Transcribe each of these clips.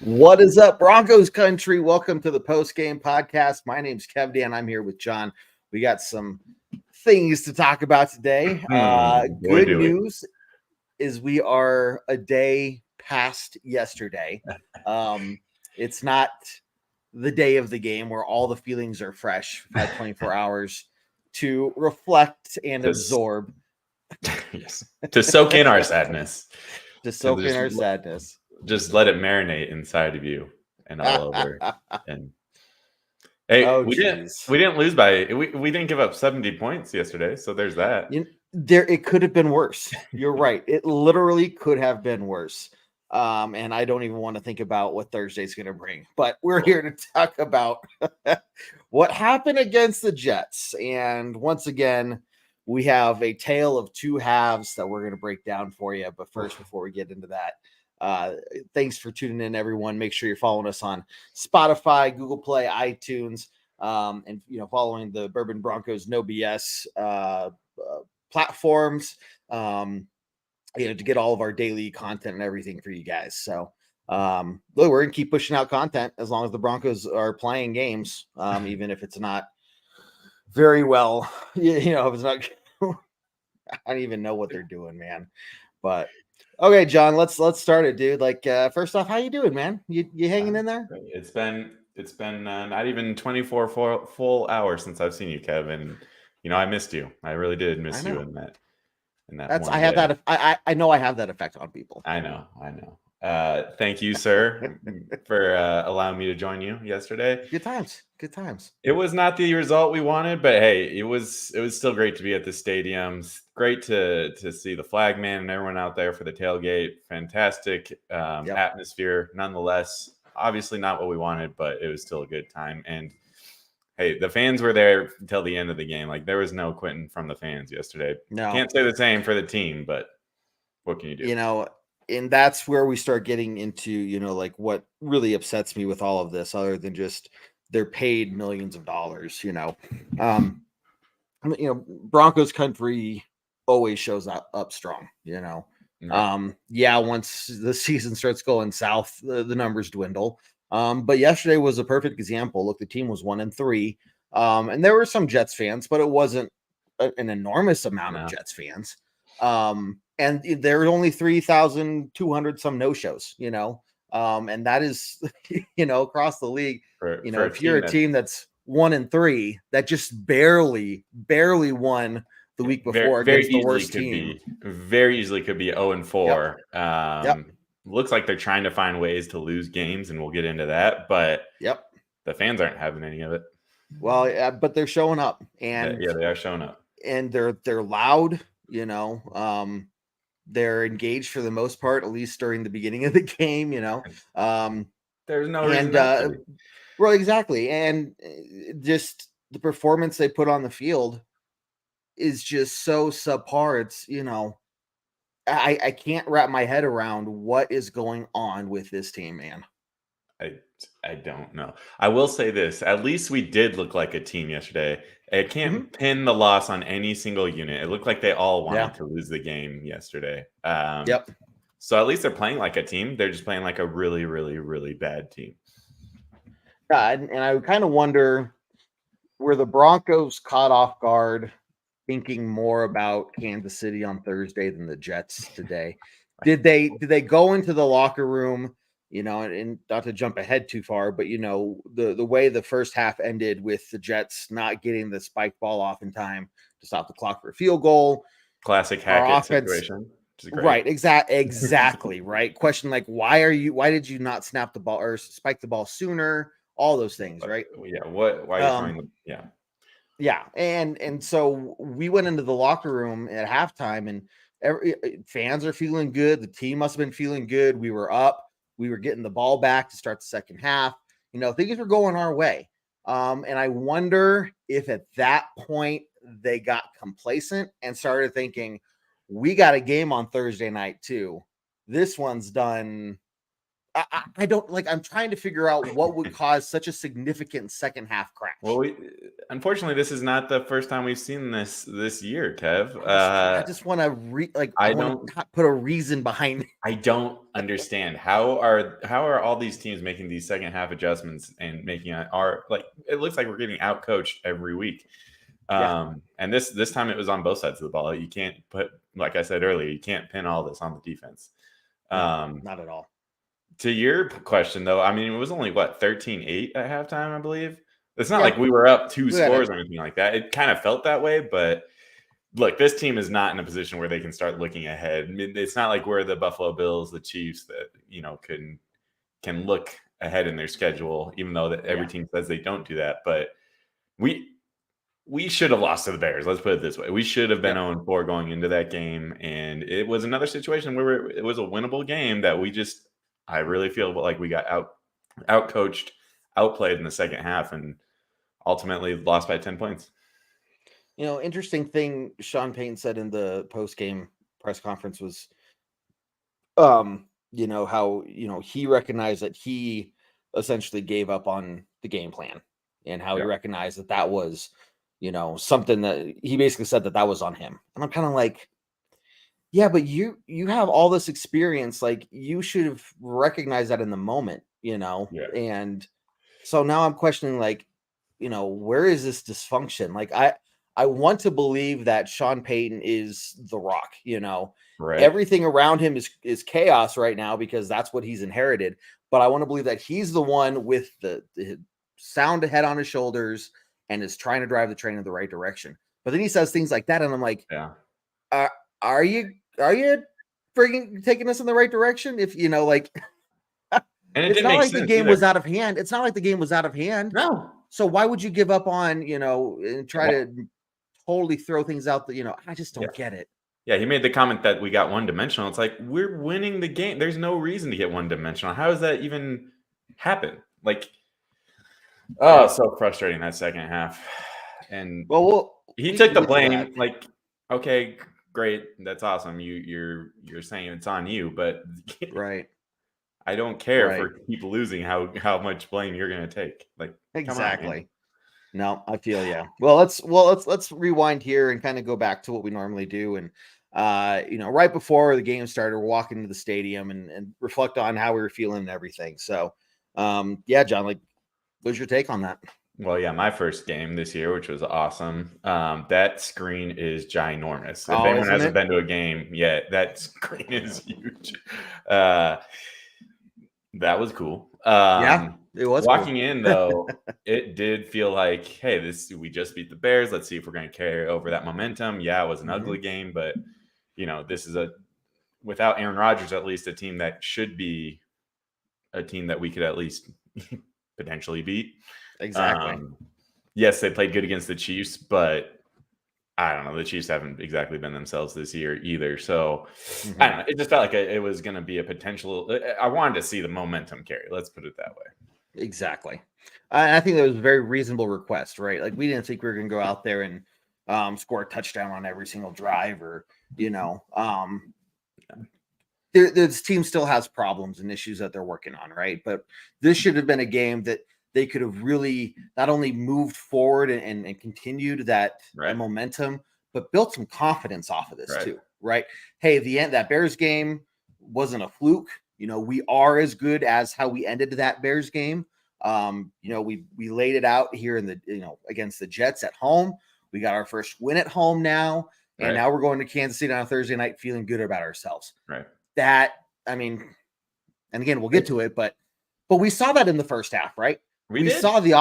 What is up, Broncos country? Welcome to the post-game podcast. My name's Kev Dan. I'm here with John. We got some things to talk about today. Good news is we are a day past yesterday. It's not the day of the game where all the feelings are fresh. We've had 24 hours to reflect and absorb. Yes. To soak in our sadness. Just let it marinate inside of you and all over. And hey, we didn't lose by we didn't give up 70 points yesterday, so there's that. It could have been worse. You're right. It literally could have been worse. And I don't even want to think about what Thursday's going to bring. But we're here to talk about what happened against the Jets. And once again, we have a tale of two halves that we're going to break down for you. But first, before we get into that, thanks for tuning in, everyone. Make sure you're following us on Spotify, Google Play, iTunes, and following the Bourbon Broncos No BS platforms. To get all of our daily content and everything for you guys. So we're gonna keep pushing out content as long as the Broncos are playing games, even if it's not very well. If it's not, I don't even know what they're doing, man. But okay, John, let's start it, dude. First off, how you doing, man? You hanging in there? It's been not even 24 full hours since I've seen you, Kevin. I missed you. I really did miss you in that. I know I have that effect on people. I know. Thank you, sir, for allowing me to join you yesterday. Good times. It was not the result we wanted, but hey, it was still great to be at the stadium. Great to see the flag man and everyone out there for the tailgate. Fantastic atmosphere, nonetheless. Obviously not what we wanted, but it was still a good time. And hey, the fans were there until the end of the game. There was no quitting from the fans yesterday. No. Can't say the same for the team, but what can you do? And that's where we start getting into, what really upsets me with all of this, other than just they're paid millions of dollars, Broncos country always shows up strong, once the season starts going south, the numbers dwindle. But yesterday was a perfect example. Look, the team was 1-3. And there were some Jets fans, but it wasn't an enormous amount of Jets fans. And there were only 3,200 some no-shows, and that is, across the league, if you're a team that's 1-3, that just barely won the week before against the worst team. Very easily could be 0-4. Looks like they're trying to find ways to lose games, and we'll get into that. But the fans aren't having any of it. Well, but they're showing up, and they are showing up, and they're loud. They're engaged for the most part, at least during the beginning of the game. There's no reason. Well, exactly, and just the performance they put on the field is just so subpar. It's I can't wrap my head around what is going on with this team, man. I don't know. I will say this. At least we did look like a team yesterday. I can't pin the loss on any single unit. It looked like they all wanted to lose the game yesterday. So at least they're playing like a team. They're just playing like a really, really, really bad team. Yeah, and I kind of wonder, were the Broncos caught off guard thinking more about Kansas City on Thursday than the Jets today? Did they go into the locker room, and not to jump ahead too far, but the way the first half ended with the Jets not getting the spike ball off in time to stop the clock for a field goal. Classic Hackett situation. Right, exactly, right. Question why did you not snap the ball or spike the ball sooner? All those things, right? Yeah. Why are you throwing them? Yeah. And so we went into the locker room at halftime, and fans are feeling good. The team must have been feeling good. We were up. We were getting the ball back to start the second half. Things were going our way. And I wonder if at that point they got complacent and started thinking, we got a game on Thursday night too. This one's done I don't like. I'm trying to figure out what would cause such a significant second half crash. Well, unfortunately, this is not the first time we've seen this year, Kev. I just want to I want to put a reason behind it. I don't understand how are all these teams making these second half adjustments and making it looks like we're getting out coached every week. And this time it was on both sides of the ball. You can't put, like I said earlier, you can't pin all this on the defense. Not at all. To your question, though, I mean, it was only 13-8 at halftime, I believe. It's not like we were up 2 scores or anything like that. It kind of felt that way, but look, this team is not in a position where they can start looking ahead. I mean, it's not like we're the Buffalo Bills, the Chiefs that, can look ahead in their schedule, even though that every team says they don't do that. But we should have lost to the Bears. Let's put it this way. We should have been 0-4 going into that game. And it was another situation where it was a winnable game that I really feel like we got out-coached, outplayed in the second half, and ultimately lost by 10 points. Interesting thing Sean Payton said in the post-game press conference was, how, he recognized that he essentially gave up on the game plan, and how he recognized that was, something that he basically said that was on him. And I'm kind of like, yeah, but you have all this experience. Like, you should have recognized that in the moment, And so now I'm questioning, where is this dysfunction? Like, I want to believe that Sean Payton is the Rock, Right. Everything around him is chaos right now because that's what he's inherited. But I want to believe that he's the one with the sound head on his shoulders and is trying to drive the train in the right direction. But then he says things like that, and I'm like, are you frigging taking us in the right direction? If and it's not like the game was out of hand. It's not like the game was out of hand. No. So why would you give up on, and try to totally throw things out that, I just don't get it. Yeah, he made the comment that we got one-dimensional. It's like, we're winning the game. There's no reason to get one-dimensional. How does that even happen? So frustrating that second half. And he took the blame. Like, okay, great, that's awesome. You're saying it's on you, but right. I don't care if we keep losing how much blame you're going to take. Like, exactly. No, I feel Well, let's rewind here and kind of go back to what we normally do. And right before the game started, we're walking into the stadium and reflect on how we were feeling and everything. So, John, what's your take on that? Well, my first game this year, which was awesome. That screen is ginormous. If anyone hasn't been to a game yet, that screen is huge. That was cool. It was. Walking in, though, it did feel like, hey, we just beat the Bears. Let's see if we're going to carry over that momentum. Yeah, it was an ugly game, but this is without Aaron Rodgers, at least a team that should be a team that we could at least potentially beat. Exactly. Yes, they played good against the Chiefs, but I don't know. The Chiefs haven't exactly been themselves this year either. So I don't know. It just felt like it was going to be a potential. I wanted to see the momentum carry. Let's put it that way. Exactly. I think that was a very reasonable request, right? Like, we didn't think we were going to go out there and score a touchdown on every single drive, or this team still has problems and issues that they're working on, right? But this should have been a game that they could have really not only moved forward and continued that momentum, but built some confidence off of this too, right? Hey, that Bears game wasn't a fluke. We are as good as how we ended that Bears game. We laid it out here in the, against the Jets at home. We got our first win at home now. And now we're going to Kansas City on a Thursday night feeling good about ourselves. Right. And again, we'll get to it, but we saw that in the first half, right? We saw the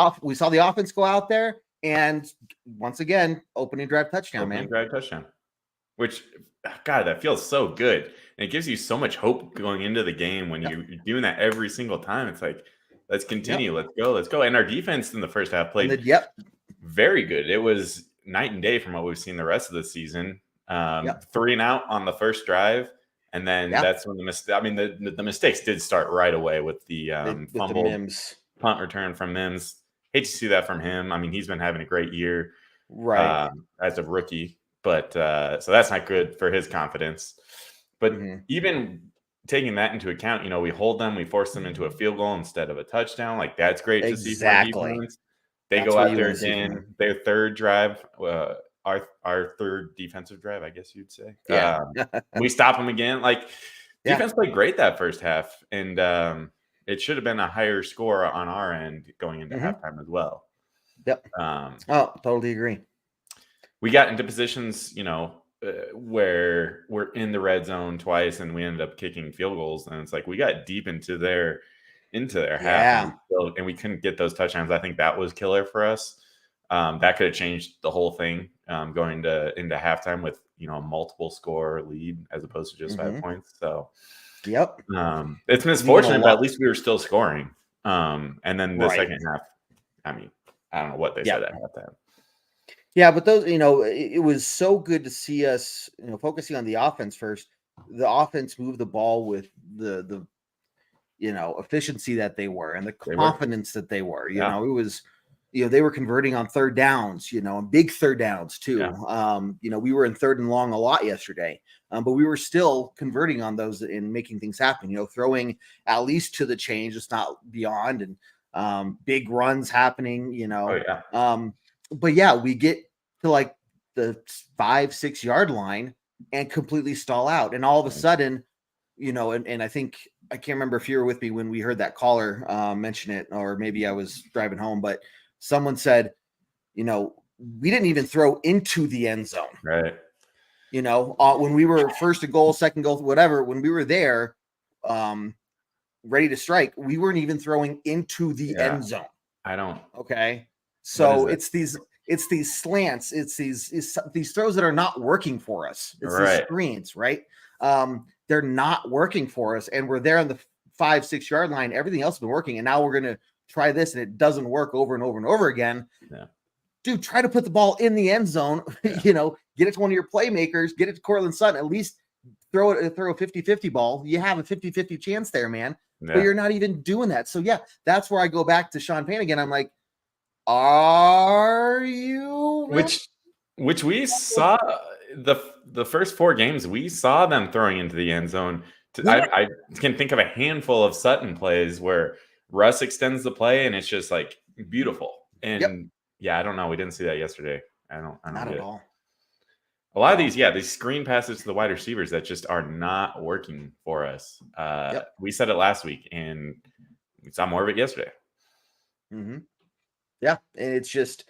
offense go out there, and once again, opening drive touchdown, Which, God, that feels so good. And it gives you so much hope going into the game when you're doing that every single time. It's like, let's continue. Let's go. And our defense in the first half played very good. It was night and day from what we've seen the rest of the season. 3 and out on the first drive. And then that's when the mistakes did start right away with the fumble, Mims punt return from Mims. Hate to see that from him. I mean, he's been having a great year as a rookie, but so that's not good for his confidence. But even taking that into account, we hold them, we force them into a field goal instead of a touchdown. Like, that's great to see from our defense. They That's go what out you there wanna see from again, them. their third drive, our third defensive drive, I guess you'd say. Yeah. We stop them again. Like, Yeah. defense played great that first half, and it should have been a higher score on our end going into halftime as well. Yep. Totally agree. We got into positions, where we're in the red zone twice, and we ended up kicking field goals, and it's like we got deep into their half, and we couldn't get those touchdowns. I think that was killer for us. That could have changed the whole thing going into halftime with a multiple score lead as opposed to just 5 points. So it's misfortunate, but at least we were still scoring. And then the second half, I mean, I don't know what they said at halftime. Yeah, but those, it was so good to see us, focusing on the offense first. The offense moved the ball with the efficiency that they were and the confidence that they were. It was, they were converting on third downs, and big third downs too. Yeah. We were in third and long a lot yesterday, but we were still converting on those and making things happen. Throwing at least to the change, it's not beyond, and big runs happening. But yeah, we get to like the 5-6 yard line and completely stall out. And all of a sudden, and I think, I can't remember if you were with me when we heard that caller mention it, or maybe I was driving home, but someone said, we didn't even throw into the end zone. Right. When we were first a goal, second goal, whatever, when we were there, ready to strike, we weren't even throwing into the end zone. Okay. So it's these slants, it's these throws that are not working for us. It's these screens, right? They're not working for us, and we're there on the 5-6 yard line. Everything else has been working, and now we're gonna try this, and it doesn't work over and over and over again. Yeah. Dude, try to put the ball in the end zone. Yeah. Get it to one of your playmakers, get it to Cortland Sutton, at least throw a 50-50 ball. You have a 50-50 chance there, man. Yeah. But you're not even doing that. So yeah, that's where I go back to Sean Payne again. I'm like, are you really? Which we saw the first 4 games, we saw them throwing into the end zone. I can think of a handful of Sutton plays where Russ extends the play and it's just like beautiful. And I don't know. We didn't see that yesterday. I don't not at all. A lot of these screen passes to the wide receivers that just are not working for us. We said it last week, and we saw more of it yesterday. Mm-hmm. Yeah, and it's just,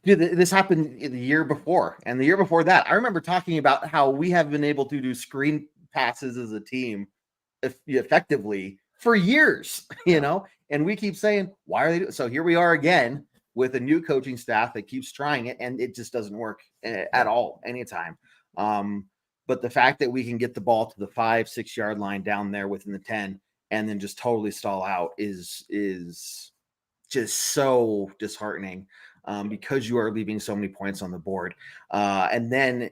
dude, this happened the year before, and the year before that. I remember talking about how we have been able to do screen passes as a team effectively for years, and we keep saying, why are they doing? So here we are again with a new coaching staff that keeps trying it, and it just doesn't work at all anytime. But the fact that we can get the ball to the 5-6 yard line down there within the 10 and then just totally stall out is just so disheartening, because you are leaving so many points on the board. And then,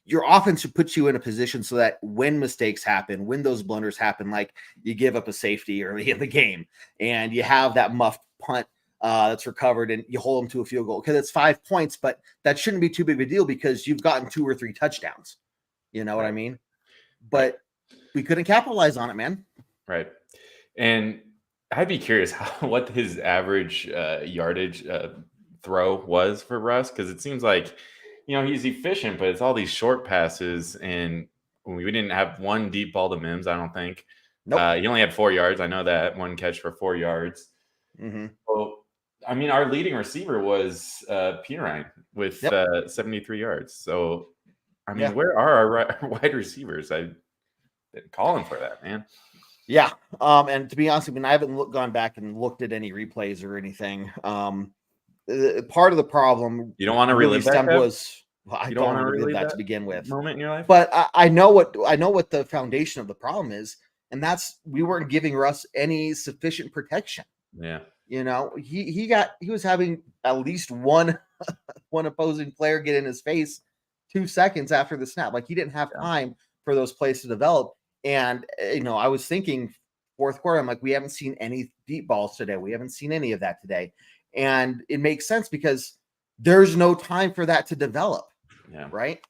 your offense should put you in a position so that when mistakes happen, when those blunders happen, like you give up a safety early in the game and you have that muffed punt that's recovered and you hold them to a field goal, because it's 5 points, but that shouldn't be too big of a deal because you've gotten 2 or 3 touchdowns. You know what I mean? But we couldn't capitalize on it, man. Right. And I'd be curious what his average yardage throw was for Russ, because it seems like, he's efficient, but it's all these short passes, and we didn't have one deep ball to Mims, I don't think. Nope. He only had 4 yards. I know that. One catch for 4 yards. Mm-hmm. Well, I mean, our leading receiver was Pirine with 73 yards. So, I mean, where are our wide receivers? I've been calling for that, man. Yeah. And to be honest, I haven't gone back and looked at any replays or anything. Part of the problem you don't want to relive that I don't want to relive that to begin with moment in your life. But I know what the foundation of the problem is, and that's we weren't giving Russ any sufficient protection. Yeah. He was having at least one opposing player get in his face 2 seconds after the snap. Like he didn't have time for those plays to develop. And I was thinking fourth quarter, I'm like, we haven't seen any deep balls today. We haven't seen any of that today. And it makes sense because there's no time for that to develop. Yeah. Right.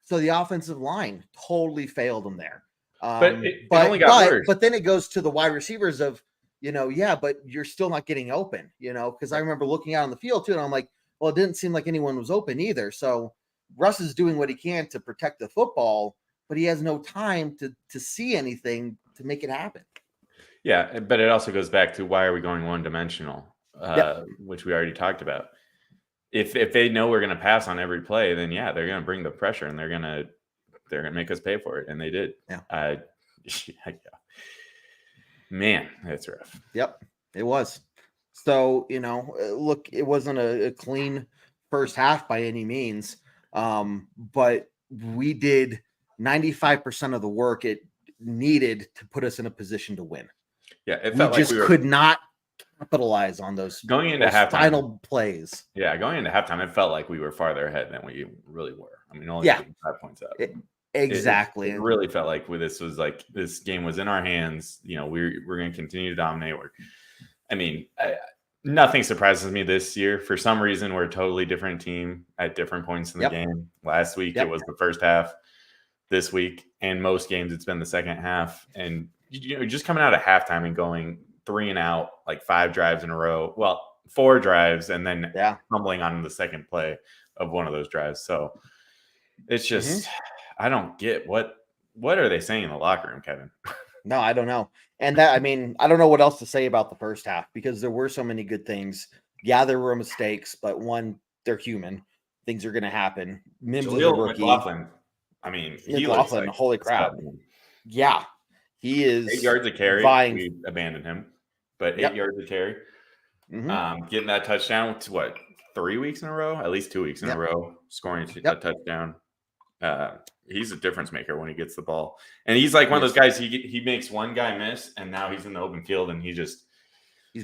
So the offensive line totally failed them there. But it only got worse. But then it goes to the wide receivers of, but you're still not getting open, because I remember looking out on the field too, and I'm like, well, it didn't seem like anyone was open either. So Russ is doing what he can to protect the football, but he has no time to see anything to make it happen. Yeah, but it also goes back to why are we going one-dimensional, which we already talked about. If they know we're going to pass on every play, then they're going to bring the pressure and they're going to make us pay for it, and they did. Yeah. Man, that's rough. Yep, it was. So look, it wasn't a clean first half by any means, but we did 95% of the work it needed to put us in a position to win. Yeah, it felt we could not capitalize on those going into those halftime final plays. Yeah, going into halftime, it felt like we were farther ahead than we really were. I mean, only 5 points up. Exactly. It really felt like this game was in our hands. We're going to continue to dominate. Nothing surprises me this year. For some reason, we're a totally different team at different points in the game. Last week, it was the first half. This week, and most games, it's been the second half. And just coming out of halftime and going 3 and out, like 5 drives in a row. Well, 4 drives, and then fumbling on the second play of one of those drives. So it's just, I don't get what are they saying in the locker room, Kevin? No, I don't know. And I don't know what else to say about the first half, because there were so many good things. Yeah, there were mistakes, but they're human. Things are going to happen. Mims is a rookie. He looks like, holy crap. Yeah. He is 8 yards of carry. We abandoned him, but 8 yards of carry. Getting that touchdown to what, 3 weeks in a row? At least 2 weeks in a row, scoring a touchdown. He's a difference maker when he gets the ball. And he's like one of those guys, he makes one guy miss, and now he's in the open field, and he's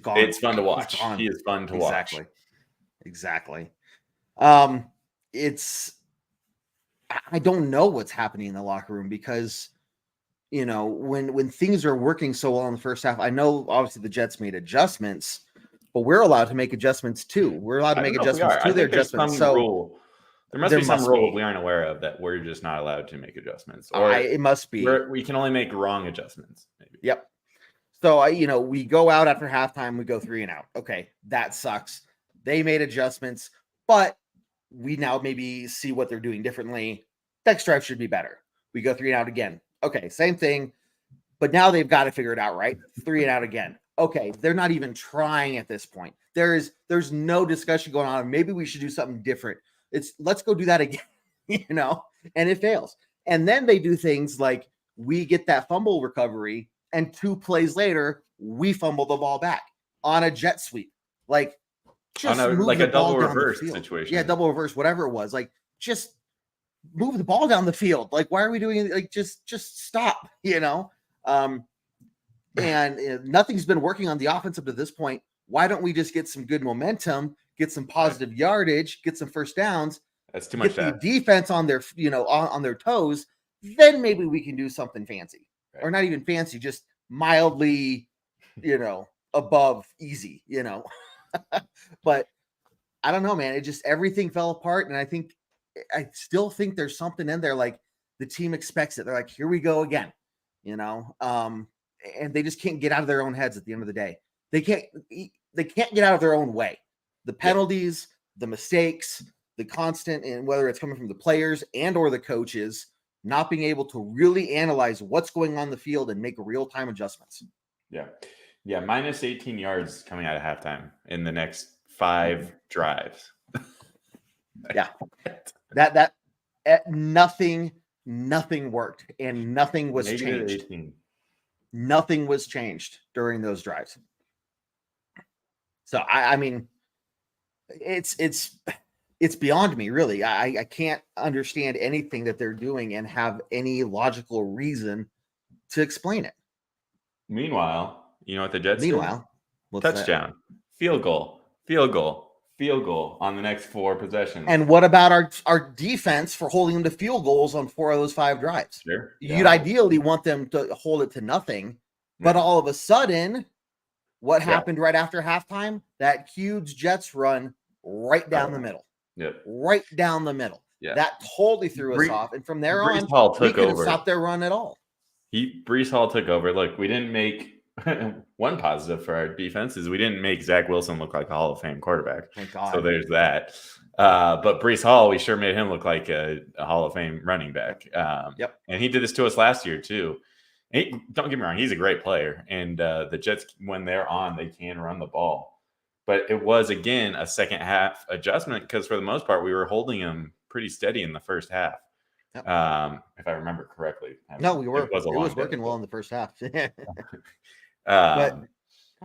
gone. It's fun to watch. He is fun to watch. Exactly. I don't know what's happening in the locker room, because when things are working so well in the first half, I know obviously the Jets made adjustments, but we're allowed to make adjustments too. We're allowed to make adjustments to their adjustments. So there must be some rule we aren't aware of that we're just not allowed to make adjustments. Or it must be. We can only make wrong adjustments. Maybe. Yep. So we go out after halftime, we go 3 and out. Okay, that sucks. They made adjustments, but we now maybe see what they're doing differently. Next drive should be better. We go 3 and out again. Okay, same thing, but now they've got to figure it out, right? 3 and out again. Okay, they're not even trying at this point. There's no discussion going on. Maybe we should do something different. Let's go do that again, and it fails. And then they do things like we get that fumble recovery, and 2 plays later, we fumble the ball back on a jet sweep. Just move the ball double down reverse the field. situation. Yeah, double reverse, whatever it was. Just move the ball down the field. Why are we doing it? Just stop, and nothing's been working on the offense up to this point. Why don't we just get some good momentum, get some positive yardage, get some first downs? That's too much. Get the defense on their, on their toes. Then maybe we can do something fancy, or not even fancy, just mildly, above easy, But I don't know, man. Everything fell apart, and I still think there's something in there. The team expects it. They're like, here we go again, and they just can't get out of their own heads at the end of the day. They can't get out of their own way. The penalties, the mistakes, the constant, and whether it's coming from the players and or the coaches, not being able to really analyze what's going on in the field and make real-time adjustments. Yeah. Minus 18 yards coming out of halftime in the next 5 drives. That nothing worked, and nothing was changed. 18. Nothing was changed during those drives. So I mean, it's beyond me, really. I can't understand anything that they're doing and have any logical reason to explain it. Meanwhile, you know what the Jets did? Touchdown, field goal on the next 4 possessions. And what about our defense for holding them to field goals on 4 of those 5 drives? Sure. You'd ideally want them to hold it to nothing, but all of a sudden, what happened right after halftime? That huge Jets run right down the middle. Yep. Right down the middle. That totally threw us off. And from there on, we couldn't stop their run at all. Breece Hall took over. Look, we didn't make one positive for our defense is we didn't make Zach Wilson look like a Hall of Fame quarterback. Thank God. So there's that. But Breece Hall, we sure made him look like a Hall of Fame running back. And he did this to us last year too. Don't get me wrong, he's a great player. And the Jets, when they're on, they can run the ball. But it was, again, a second half adjustment because for the most part, we were holding him pretty steady in the first half. If I remember correctly. No, we were. It was working well in the first half. But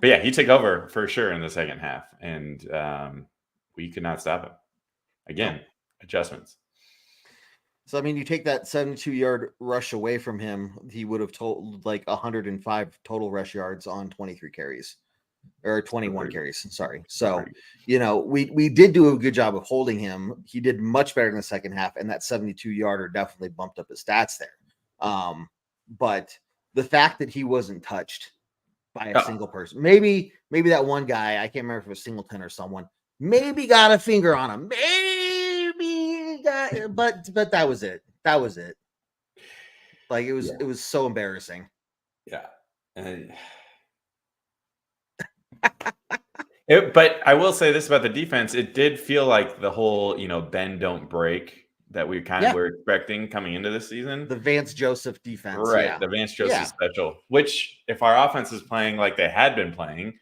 yeah, he took over for sure in the second half, and we could not stop him. Again, adjustments. So, I mean, you take that 72-yard rush away from him, he would have totaled like 105 total rush yards on 23 carries. Or 21 carries, sorry. So, we did do a good job of holding him. He did much better in the second half, and that 72-yarder definitely bumped up his stats there. But the fact that he wasn't touched by a single person, maybe that one guy, I can't remember if it was Singleton or someone, maybe got a finger on him. But that was it. That was it. Like, it was so embarrassing. Yeah. But I will say this about the defense. It did feel like the whole, bend, don't break that we kind of were expecting coming into this season. The Vance Joseph defense. Right. Yeah. The Vance Joseph special, which if our offense is playing like they had been playing,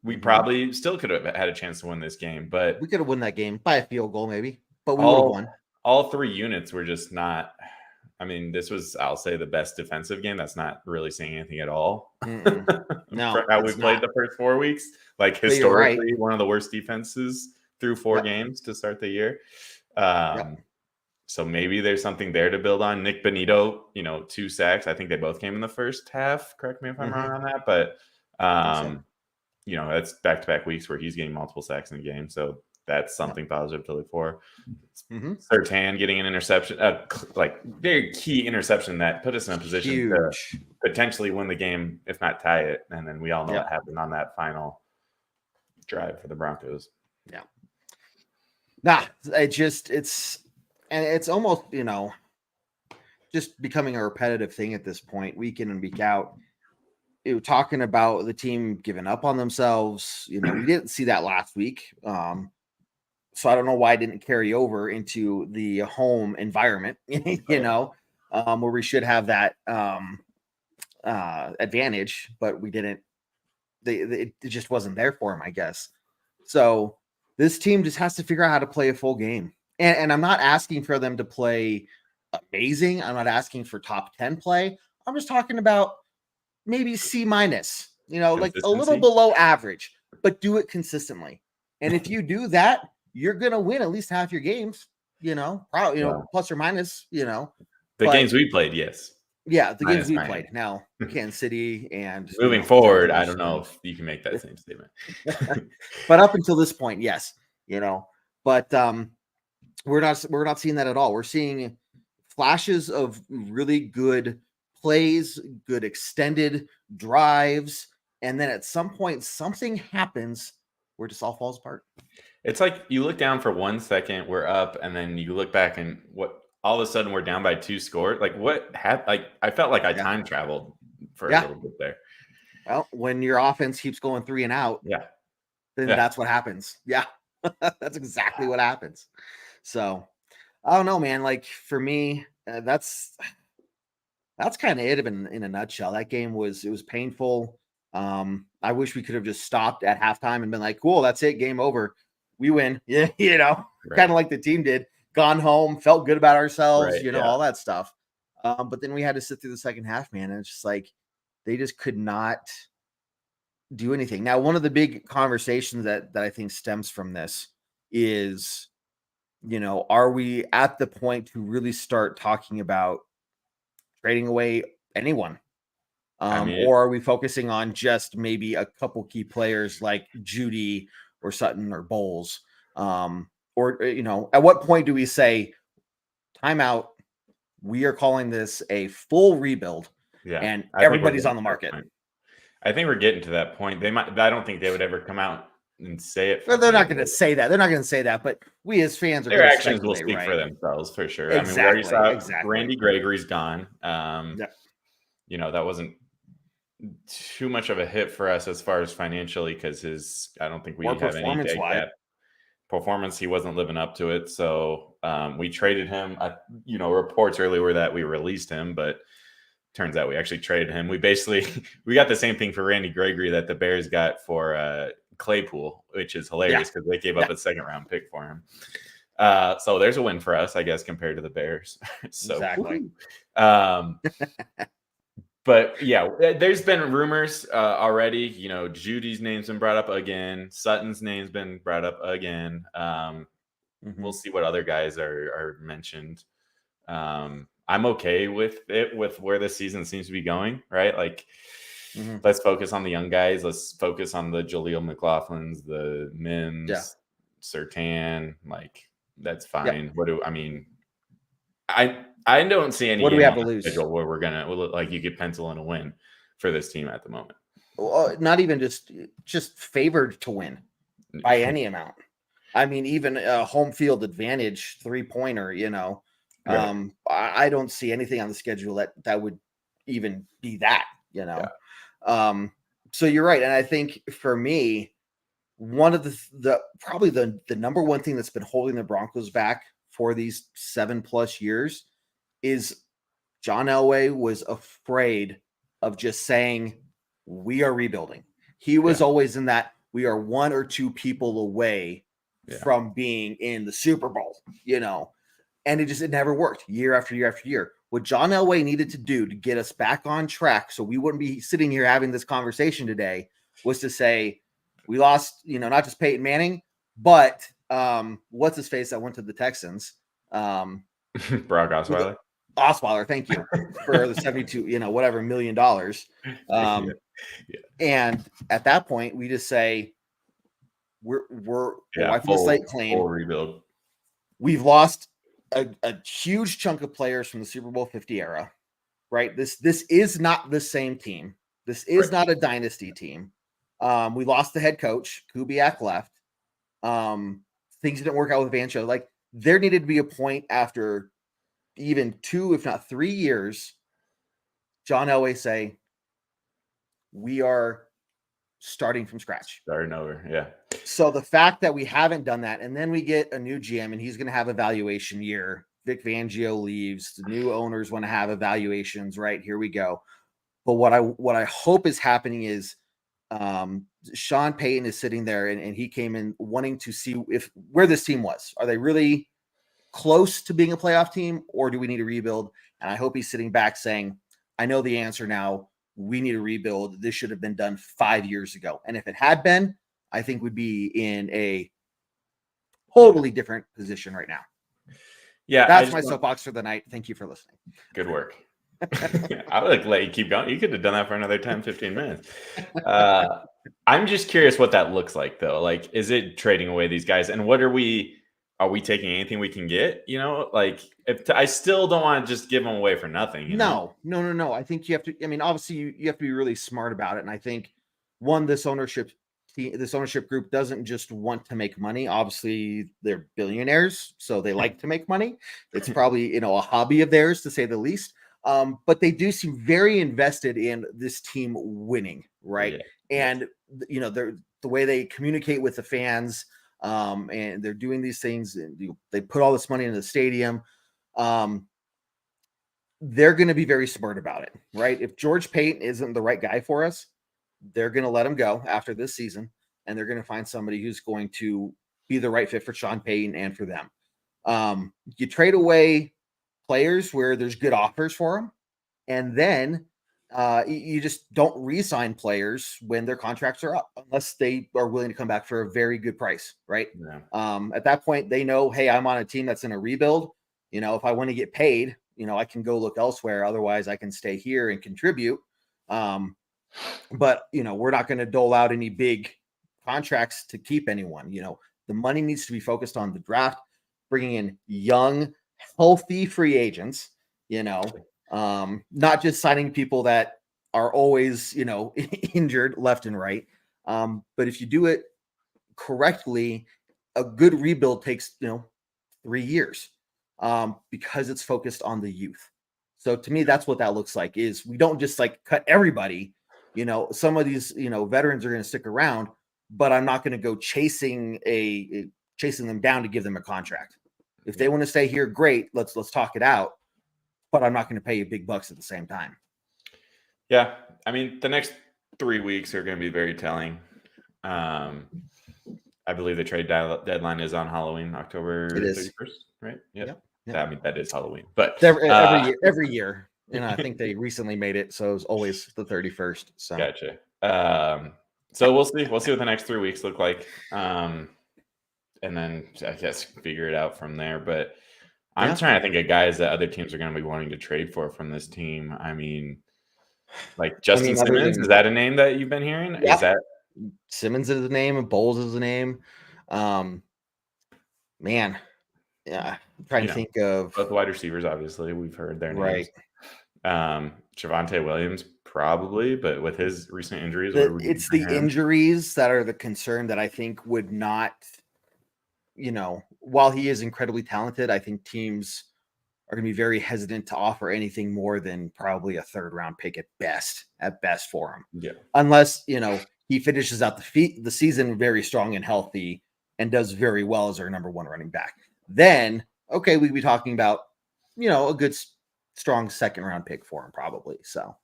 we probably still could have had a chance to win this game. But we could have won that game by a field goal, maybe. But we would have won. All three units were just not. I mean, this was, I'll say, the best defensive game. That's not really saying anything at all. No, for how we played the first 4 weeks. Like, historically, one of the worst defenses through 4 games to start the year. So maybe there's something there to build on. Nick Benito, 2 sacks. I think they both came in the first half. Correct me if I'm wrong on that. But, that's back-to-back weeks where he's getting multiple sacks in the game. So that's something positive to look for. Surtain getting an interception, like very key interception that put us in a position to potentially win the game, if not tie it. And then we all know what happened on that final drive for the Broncos. Yeah. Nah, it's almost, just becoming a repetitive thing at this point, week in and week out. Talking about the team giving up on themselves, we didn't see that last week. So I don't know why it didn't carry over into the home environment, where we should have that advantage, but we didn't. It just wasn't there for him, I guess. So this team just has to figure out how to play a full game. And I'm not asking for them to play amazing. I'm not asking for top 10 play. I'm just talking about maybe C-, like a little below average, but do it consistently. And if you do that, you're going to win at least half your games, probably, plus or minus, The games we played, yes. Yeah, the games we played. Now, Kansas City and moving forward, I don't know if you can make that same statement. But up until this point, yes, but we're not seeing that at all. We're seeing flashes of really good plays, good extended drives, and then at some point something happens where it just all falls apart. It's like you look down for 1 second, we're up, and then you look back and all of a sudden we're down by 2 scores. Like what happened? Like I felt like I time traveled for a little bit there. Well, when your offense keeps going 3 and out, then that's what happens. Yeah, that's exactly what happens. So I don't know, man. Like for me, that's kind of it in a nutshell. That game was painful. I wish we could have just stopped at halftime and been like, cool, that's it, game over. We win. Yeah, kind of like the team did. Gone home, felt good about ourselves, all that stuff. But then we had to sit through the second half, man. And it's just like they just could not do anything. Now, one of the big conversations that I think stems from this is, are we at the point to really start talking about trading away anyone? Or are we focusing on just maybe a couple key players like Judy or Sutton or Bowles? Or at what point do we say, timeout, we are calling this a full rebuild and everybody's on the market? I think we're getting to that point. I don't think they would ever come out and say it. Well, they're not going to say that. They're not going to say that, but we as fans are their going to actions will speak right? for themselves for sure. Exactly, I mean, we already saw exactly. Randy Gregory's gone. Yeah. You know, that wasn't too much of a hit for us as far as financially because I don't think we have any big cap performance. He wasn't living up to it. So we traded him. You know, reports earlier were that we released him, but turns out we actually traded him. We got the same thing for Randy Gregory that the Bears got for Claypool, which is hilarious because they gave up a 2nd-round pick for him. So there's a win for us, I guess, compared to the Bears. So, exactly. But yeah, there's been rumors already. You know, Judy's name's been brought up again. Sutton's name's been brought up again. We'll see what other guys are mentioned. I'm okay with it, with where this season seems to be going, right? Like, let's focus on the young guys. Let's focus on the Jaleel McLaughlins, the Mims, Surtain. Like, that's fine. I don't see any. What do we have to lose? Where we're gonna like you could pencil in a win for this team at the moment. Well, not even just favored to win by any amount. I mean, even a home field advantage 3-pointer. You know, right. I don't see anything on the schedule that would even be that. You know, so you're right, and I think for me, one of the probably the number one thing that's been holding the Broncos back for these 7+ years is John Elway was afraid of just saying, we are rebuilding. He was always in that we are 1 or 2 people away from being in the Super Bowl, you know, and it never worked year after year after year. What John Elway needed to do to get us back on track so we wouldn't be sitting here having this conversation today was to say, we lost, you know, not just Peyton Manning, but what's his face that went to the Texans? Brock Osweiler. Osweiler, thank you for the 72, you know, whatever $1 million. And at that point, we just say we're wiping the slate clean. Full rebuild. We've lost a huge chunk of players from the Super Bowl 50 era, right? This is not the same team. This is not a dynasty team. We lost the head coach. Kubiak left. Things didn't work out with Vancho. Like, there needed to be a point after even 2, if not 3 years, John Elway say, we are starting from scratch. Starting over, yeah. So the fact that we haven't done that, and then we get a new GM, and he's going to have evaluation year. Vic Fangio leaves. The new owners want to have evaluations, right? Here we go. But what I hope is happening is Sean Payton is sitting there, and he came in wanting to see where this team was. Are they really close to being a playoff team, or do we need to rebuild? And I hope he's sitting back saying, I know the answer now. We need to rebuild. This should have been done 5 years ago. And if it had been, I think we'd be in a totally different position right now. Yeah. That's my soapbox for the night. Thank you for listening. Good work. I would let you keep going. You could have done that for another 10, 15 minutes. I'm just curious what that looks like, though. Like, is it trading away these guys? And what are we taking anything we can get? You know, like, I still don't want to just give them away for nothing. You know? No. I think you have to. I mean, obviously, you have to be really smart about it. And I think this ownership group doesn't just want to make money. Obviously, they're billionaires, so they like to make money. It's probably, a hobby of theirs, to say the least. But they do seem very invested in this team winning, right? Yeah. And the way they communicate with the fans, and they're doing these things, and they put all this money into the stadium. They're going to be very smart about it, right? If George Payton isn't the right guy for us, they're going to let him go after this season, and they're going to find somebody who's going to be the right fit for Sean Payton and for them. You trade away players where there's good offers for them, and then you just don't re-sign players when their contracts are up, unless they are willing to come back for a very good price, right? Yeah. At that point, they know, hey, I'm on a team that's in a rebuild. If I want to get paid, I can go look elsewhere. Otherwise, I can stay here and contribute. But we're not going to dole out any big contracts to keep anyone. The money needs to be focused on the draft, bringing in young, healthy free agents, not just signing people that are always, injured left and right. But if you do it correctly, a good rebuild takes 3 years because it's focused on the youth. So to me, that's what that looks like. Is we don't just like cut everybody. Some of these veterans are going to stick around, but I'm not going to go chasing them down to give them a contract. If they want to stay here, great. Let's talk it out. But I'm not going to pay you big bucks at the same time. Yeah, I mean, the next 3 weeks are going to be very telling. I believe the trade deadline is on Halloween, October 31st, right? Yep. I mean, that is Halloween, but every year. And I think they recently made it, so it was always the 31st. So gotcha. So we'll see. We'll see what the next 3 weeks look like, and then I guess figure it out from there. But I'm trying to think of guys that other teams are going to be wanting to trade for from this team. I mean, like Justin Simmons, is that a name that you've been hearing? Yeah. Is that Simmons is the name and Bowles is the name? Man, yeah. I'm trying to think of both wide receivers. Obviously, we've heard their names. Right. Javonte Williams, probably, but with his recent injuries, it's the injuries that are the concern that I think would not. While he is incredibly talented, I think teams are going to be very hesitant to offer anything more than probably a 3rd round pick at best for him. Yeah. Unless, he finishes out the season very strong and healthy and does very well as our number 1 running back. Then, okay, we'd be talking about, a good, strong 2nd round pick for him probably. So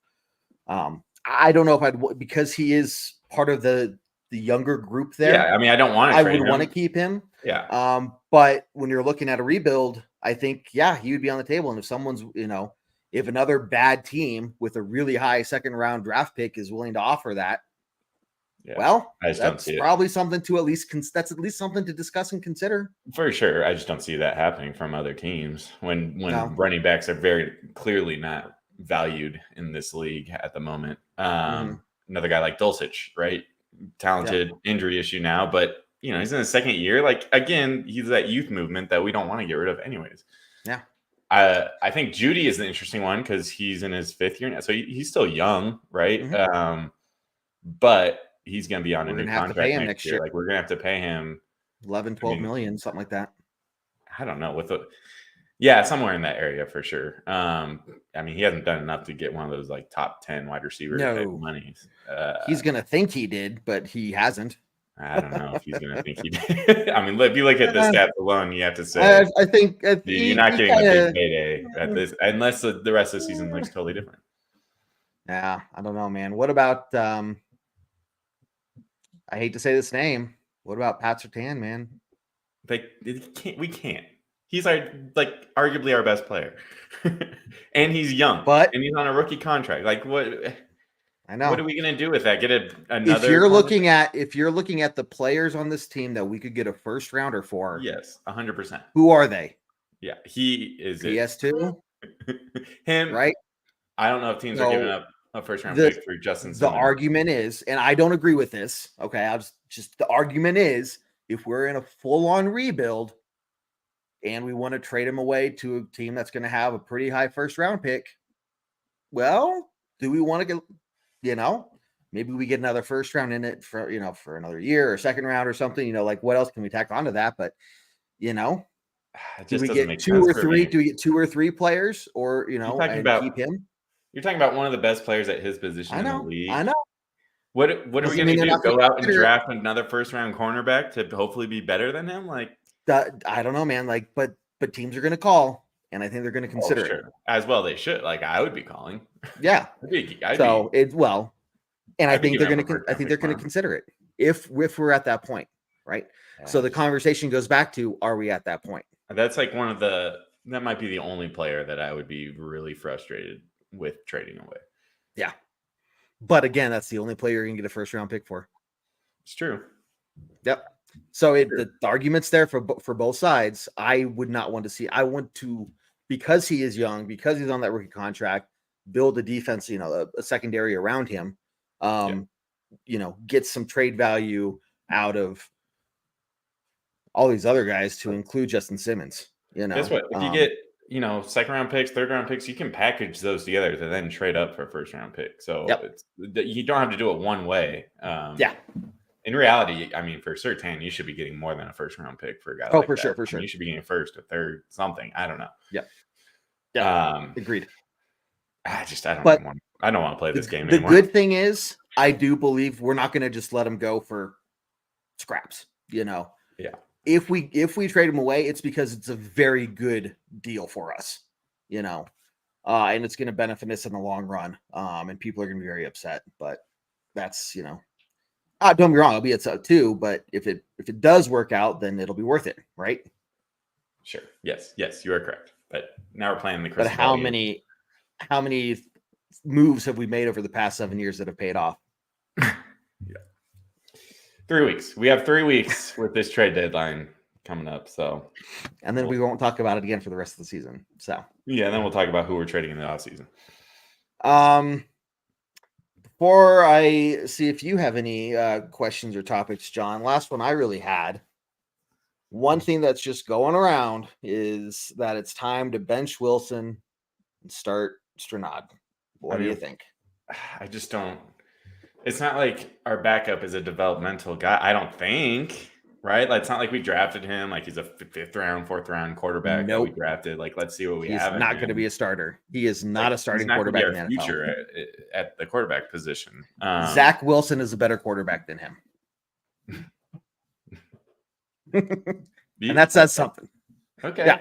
I don't know if because he is part of the younger group there. Yeah, I mean, I don't want to. I would want to keep him. Yeah. But when you're looking at a rebuild, I think, he would be on the table. And if someone's, if another bad team with a really high 2nd round draft pick is willing to offer that, that's probably something to that's at least something to discuss and consider. For sure. I just don't see that happening from other teams when running backs are very clearly not valued in this league at the moment. Another guy like Dulcich, right? Talented, injury issue now, but he's in his 2nd year. Like, again, he's that youth movement that we don't want to get rid of anyways. Yeah. I think Judy is an interesting one because he's in his 5th year now. So he's still young, right? But he's going to be on a new contract next year. Like, we're going to have to pay him 11, 12 million, something like that. I don't know. Somewhere in that area for sure. I mean, he hasn't done enough to get one of those like top 10 wide receiver type monies. He's going to think he did, but he hasn't. I don't know if he's going to think he did. I mean, if you look at the stats alone, you have to say, I think you're not getting a big payday at this, unless the rest of the season looks totally different. Yeah, I don't know, man. What about, I hate to say this name. What about Pat Surtain, man? We can't. He's arguably our best player, and he's young, and he's on a rookie contract. Like, what? I know. What are we gonna do with that? Get another? If you're looking at the players on this team that we could get a 1st rounder for, yes, 100%. Who are they? Yeah, he is. PS2, him, right? I don't know if teams are giving up a 1st round pick for Justin Simmons. The argument is, and I don't agree with this. Okay, the argument is, if we're in a full-on rebuild and we want to trade him away to a team that's going to have a pretty high 1st round pick, well, do we want to get, maybe we get another 1st round in it for another year or 2nd round or something, like what else can we tack onto that? But, do we get 2 or 3? Do we get 2 or 3 players or, keep him? You're talking about one of the best players at his position in the league. I know. What are we going to do? Go out and draft another 1st round cornerback to hopefully be better than him? Like, I don't know, man. Like, but teams are going to call, and I think they're going to consider it. As well. They should. Like, I would be calling. Yeah. And I think they're going to consider it if we're at that point, right? Yeah. So the conversation goes back to: are we at that point? That's like that might be the only player that I would be really frustrated with trading away. Yeah. But again, that's the only player you're going to get a 1st round pick for. It's true. Yep. So the argument's there for both sides. I would not want to see. I want to, because he is young, because he's on that rookie contract, build a defense, a secondary around him. Get some trade value out of all these other guys to include Justin Simmons. Guess what? If you get 2nd round picks, 3rd round picks, you can package those together to then trade up for a 1st round pick. So you don't have to do it one way. In reality, I mean, for Surtain, you should be getting more than a first round pick for a guy Oh, like for that. sure, for I mean, sure. you should be getting a first, a third, something. I don't know. Yeah. Agreed. I don't But want. I don't want to play this game the anymore. good thing is, I do believe we're not going to just let him go for scraps. Yeah. If we trade him away, it's because it's a very good deal for us. And it's going to benefit us in the long run. And people are going to be very upset. But that's don't be wrong, I'll be upset too. But if it does work out, then it'll be worth it, right? Sure. Yes, you are correct. But now we're playing the But crystal how ball game. many moves have we made over the past 7 years that have paid off? Yeah. 3 weeks. We have 3 weeks with this trade deadline coming up. So, and then we won't talk about it again for the rest of the season. So yeah, and then we'll talk about who we're trading in the offseason. Before I see if you have any questions or topics, John, last one I really had. One thing that's just going around is that it's time to bench Wilson and start Stranad. What do you think? I just don't. It's not like our backup is a developmental guy. I don't think, right? Like, it's not like we drafted him like he's a 5th round, 4th round quarterback that we drafted. Like, let's see what we have. He's not going to be a starter. He is not a starting quarterback in the NFL. Future at the quarterback position. Zach Wilson is a better quarterback than him. And that says something. Okay. Yeah.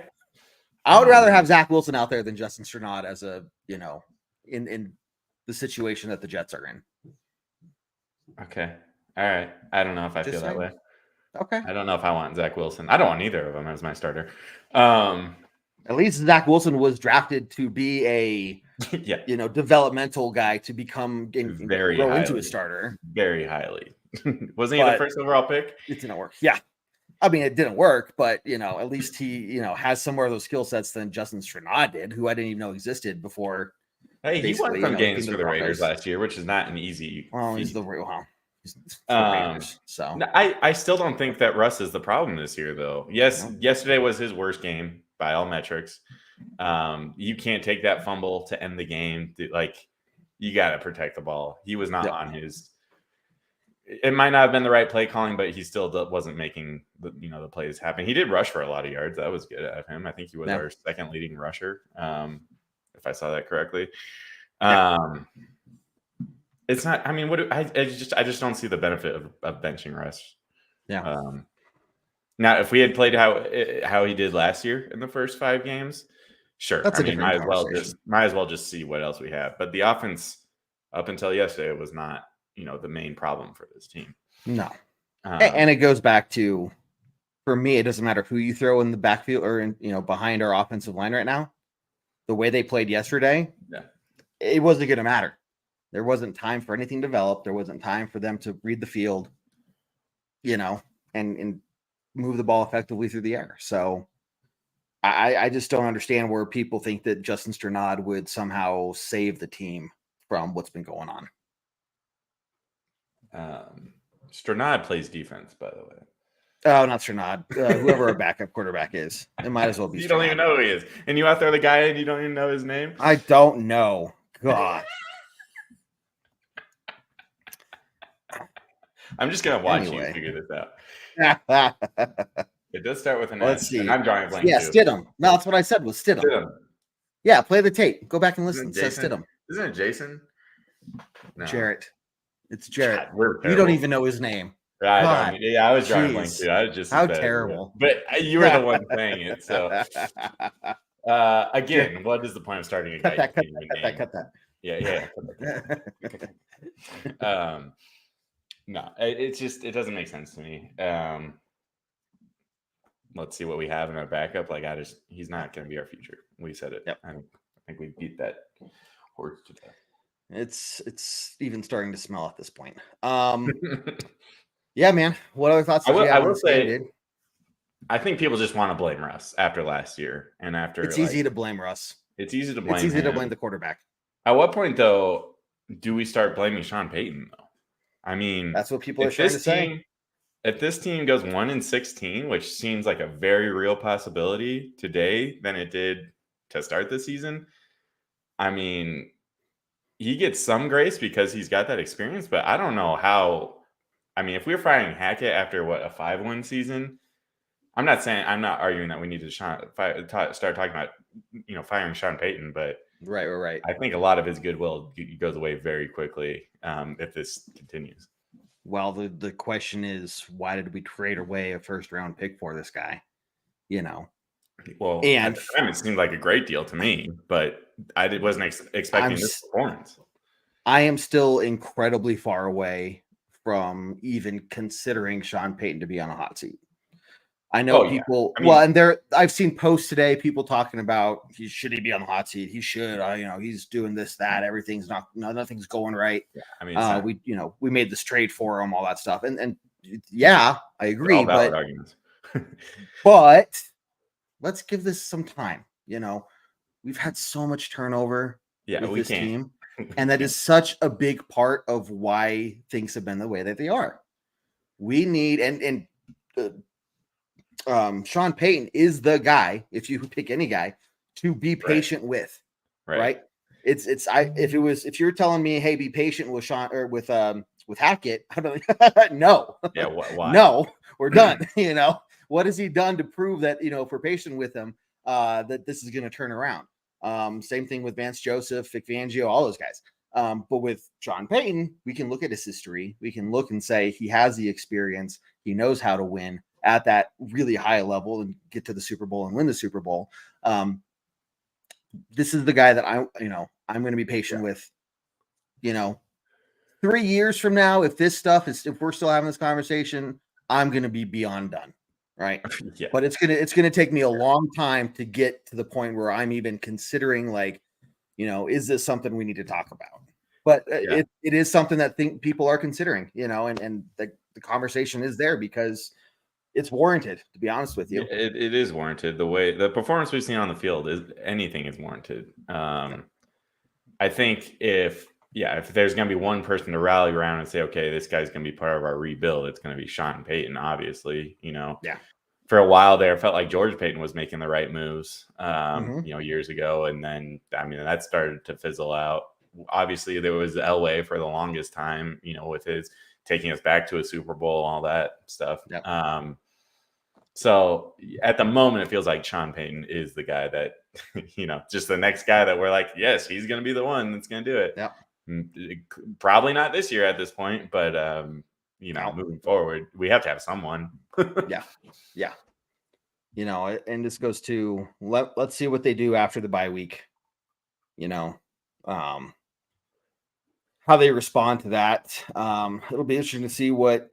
I would rather have Zach Wilson out there than Justin Stranad as a, in the situation that the Jets are in. Okay. All right. I don't know if I feel that way. Okay. I don't know if I want Zach Wilson. I don't want either of them as my starter. At least Zach Wilson was drafted to be a developmental guy to become grow into a starter. Very highly. Wasn't he the first overall pick? It didn't work. Yeah. I mean, it didn't work, but at least he, has some more of those skill sets than Justin Stranad did, who I didn't even know existed before. Hey, he won some games for the Raiders last year, which is not an easy. Well, he's the Raiders. So I still don't think that Russ is the problem this year, though. Yes, yesterday was his worst game by all metrics. You can't take that fumble to end the game. Like, you got to protect the ball. He was not on his. It might not have been the right play calling, but he still wasn't making the plays happen. He did rush for a lot of yards. That was good of him. I think he was our second leading rusher, if I saw that correctly. It's not. I mean, I just don't see the benefit of benching Russ. Yeah. Now, if we had played how he did last year in the first 5 games, sure. That's might as well just see what else we have. But the offense up until yesterday was not the main problem for this team. No. And it goes back to, for me, it doesn't matter who you throw in the backfield or behind our offensive line right now. The way they played yesterday, it wasn't going to matter. There wasn't time for anything to develop. There wasn't time for them to read the field, and move the ball effectively through the air. So I just don't understand where people think that Justin Stranad would somehow save the team from what's been going on. Stranad plays defense, by the way. Oh, not Stranad. Whoever our backup quarterback is, it might as well be. You Stranad. Don't even know who he is, and you out there the guy, and you don't even know his name. I don't know. God. I'm just gonna watch you figure this out. It does start with an Let's S. see. And I'm drawing a blank. Yeah, too. Stidham. No, that's what I said was Stidham. Yeah, play the tape. Go back and listen. It says Stidham. Isn't it Jason? No. Jarrett. It's Jarrett. God, you don't even know his name. I was drawing a blank too. I was just how terrible. But you were the one saying it. So again, what is the point of starting a guy? Cut that. Yeah. No, it doesn't make sense to me. Let's see what we have in our backup. He's not going to be our future. We said it. Yep. I think we beat that horse to death. It's even starting to smell at this point. Yeah, man. What other thoughts? I will say, I think people just want to blame Russ after last year and after. It's easy to blame Russ. It's easy to blame. It's easy him. to blame the quarterback. At what point, though, do we start blaming Sean Payton? Though, I mean, that's what people are trying to say. If this team goes 1-16, which seems like a very real possibility today than it did to start the season, I mean, he gets some grace because he's got that experience, but I don't know how. I mean, if we were firing Hackett after a 5-win season, I'm not arguing that we need to start talking about, firing Sean Payton, but right. I think a lot of his goodwill goes away very quickly if this continues. Well, the question is, why did we trade away a first-round pick for this guy? Well, at the time, it seemed like a great deal to me, but I wasn't expecting this performance. I am still incredibly far away from even considering Sean Payton to be on a hot seat. I know people. Yeah. I mean, I've seen posts today, people talking about should he be on the hot seat? He should. He's doing this, that. Everything's nothing's going right. Yeah, I mean, we made this trade for him, all that stuff, and yeah, I agree. All valid arguments. But let's give this some time. We've had so much turnover with this team, and that is such a big part of why things have been the way that they are. We need Sean Payton is the guy, if you pick any guy, to be patient with. Right? If you're telling me, hey, be patient with Sean or with Hackett, I'd be like, no. Yeah, why? No, we're done. What has he done to prove that, if we're patient with him, that this is going to turn around? Same thing with Vance Joseph, Vic Fangio, all those guys. But with Sean Payton, we can look at his history. We can look and say he has the experience. He knows how to win at that really high level and get to the Super Bowl and win the Super Bowl. This is the guy that I'm going to be patient with. 3 years from now, if we're still having this conversation, I'm going to be beyond done. Right. Yeah. But it's going to take me a long time to get to the point where I'm even considering is this something we need to talk about? But it is something that people are considering, and the conversation is there because it's warranted, to be honest with you. It is warranted. The performance we've seen on the field is warranted. I think if there's going to be one person to rally around and say, okay, this guy's going to be part of our rebuild, it's going to be Sean Payton, obviously. Yeah. For a while there, it felt like George Payton was making the right moves, years ago. And then, that started to fizzle out. Obviously, there was Elway for the longest time, with his taking us back to a Super Bowl, all that stuff. Yep. So at the moment, it feels like Sean Payton is the guy that, just the next guy that we're like, yes, he's going to be the one that's going to do it. Yeah. Probably not this year at this point, but, moving forward, we have to have someone. Yeah. And this goes to let's see what they do after the bye week. How they respond to that. It'll be interesting to see what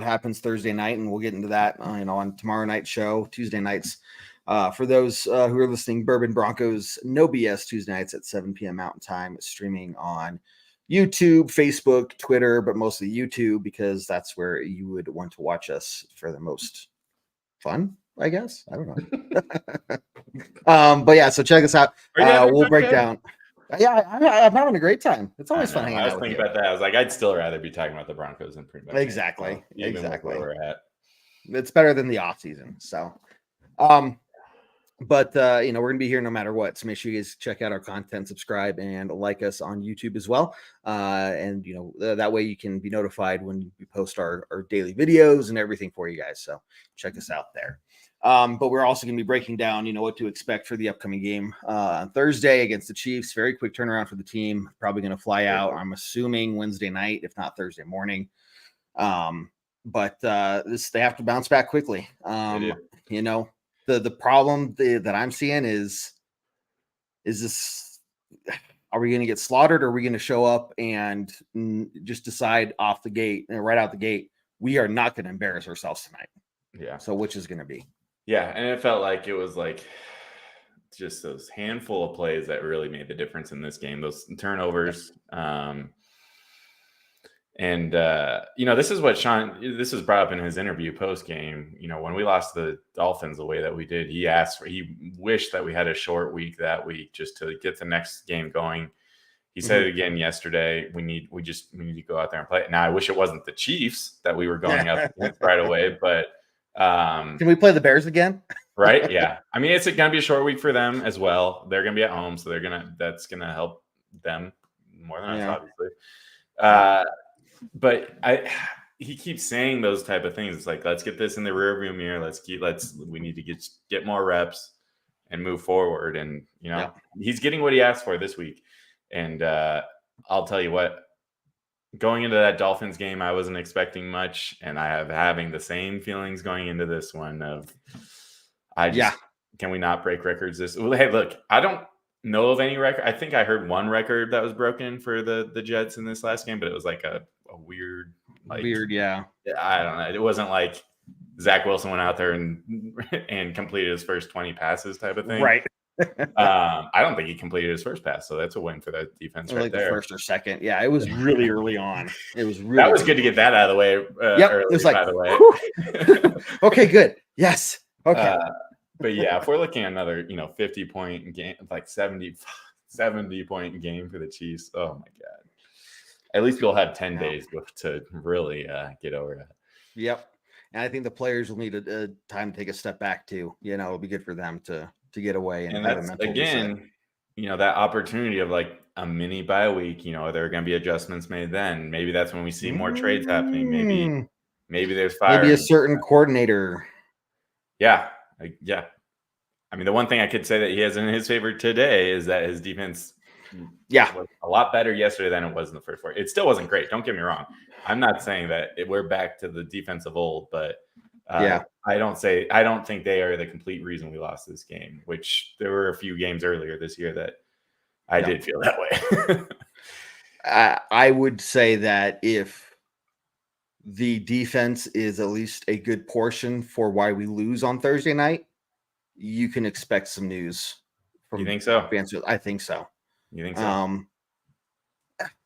happens Thursday night, and we'll get into that on tomorrow night's show, Tuesday nights. For those who are listening, Bourbon Broncos No BS Tuesday nights at 7 p.m. Mountain Time, streaming on YouTube, Facebook, Twitter, but mostly YouTube, because that's where you would want to watch us for the most fun, I guess. I don't know. But yeah, so check us out. We'll break down. Yeah, I'm having a great time. It's always fun hanging out with you. I was thinking about that. I was like, I'd still rather be talking about the Broncos than pretty much exactly. Where we're at. It's better than the off season. So, but we're gonna be here no matter what. So make sure you guys check out our content, subscribe, and like us on YouTube as well. And that way you can be notified when we post our daily videos and everything for you guys. So check us out there. But we're also going to be breaking down, what to expect for the upcoming game on Thursday against the Chiefs. Very quick turnaround for the team. Probably going to fly out, I'm assuming, Wednesday night, if not Thursday morning. But they have to bounce back quickly. The problem that I'm seeing is this: are we going to get slaughtered, or are we going to show up and just decide off the gate, right out the gate, we are not going to embarrass ourselves tonight? Yeah. So which is going to be? Yeah, and it felt like it was like just those handful of plays that really made the difference in this game. Those turnovers. This is what this was brought up in his interview post game. When we lost the Dolphins the way that we did, he wished that we had a short week that week just to get the next game going. He said it again yesterday. We need to go out there and play. Now, I wish it wasn't the Chiefs that we were going up against right away, but can we play the Bears again? Right? Yeah. I mean, it's going to be a short week for them as well. They're going to be at home, so that's going to help them more than us, obviously. But he keeps saying those type of things. It's like, let's get this in the rearview mirror. We need to get more reps and move forward. And, he's getting what he asked for this week. And I'll tell you what, going into that Dolphins game, I wasn't expecting much. And I have having the same feelings going into this one of, can we not break records hey, look, I don't know of any record. I think I heard one record that was broken for the Jets in this last game, but it was like a weird, yeah. I don't know. It wasn't like Zach Wilson went out there and completed his first 20 passes type of thing. Right. I don't think he completed his first pass, so that's a win for that defense right there. The first or second. Yeah, it was really early on. It was really that was good to get that out of the way. Early, it was like, by the way. Okay, good. Yes. Okay. But yeah, if we're looking at another, 50-point game, like 70-point game for the Chiefs, oh my God. At least we'll have 10 days to really get over that. Yep. And I think the players will need a time to take a step back too. It'll be good for them to get away. And that's, again, that opportunity of like a mini bye week, are there going to be adjustments made then? Maybe that's when we see more trades happening. Maybe there's fire. Maybe a certain coordinator. Yeah. I mean, the one thing I could say that he has in his favor today is that his defense was a lot better yesterday than it was in the first four. It still wasn't great. Don't get me wrong. I'm not saying that we're back to the defense of old, but I don't think they are the complete reason we lost this game, which there were a few games earlier this year that I did feel that way. I would say that if the defense is at least a good portion for why we lose on Thursday night, you can expect some news. You think so? I think so. You think so?